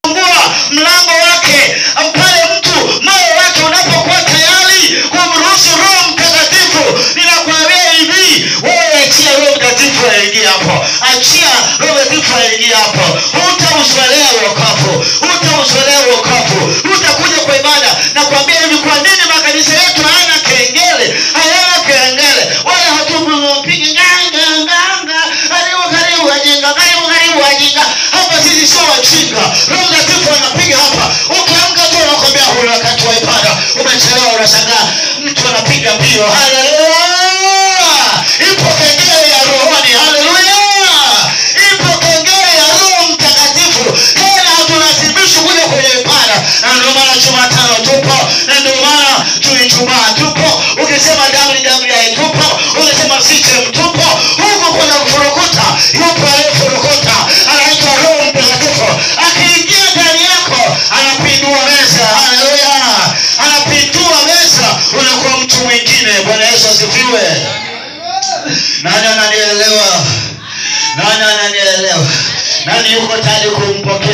kufungua mlango wake pale mtu moyo wake unapokuwa tayari kumruhusu Roho Mtakatifu. Ninakuambia hivi, wewe achia Roho Mtakatifu aingie hapo. Achia Roho Mtakatifu aingie hapo. Utauswalea wokovu. Utauswalea wokovu. Utakuja kwa ibada. Nakwambia hivi, kwa nini makanisa yetu hayana kengele? Hayana kengele. Wala hatupiga nganga. Karibu wajinga. Karibu wajinga. Hapa sisi sio wajinga. Roho Mtakatifu anapiga hapa. Ukiamka tu unakwambia huu wakati wa ibada umechelewa, unashangaa mtu anapiga mbio. Haleluya! Ipo kengele ya rohoni. Haleluya! Ipo kengele ya Roho Mtakatifu. Tena tunasibisha kuja kwenye ibada. Na ndio maana Jumatano tupo, na ndio maana Ijumaa tupo. Ukisema damu ya tupo, ukisema system tupo. Huko kuna kufurukuta, yupo aliyefurukuta, anaitwa Roho Mtakatifu. Akiingia ndani yako anapindua meza. Haleluya! Anapindua meza, unakuwa mtu mwingine. Bwana Yesu asifiwe. Nani ananielewa? Nani yuko tayari kumpokea?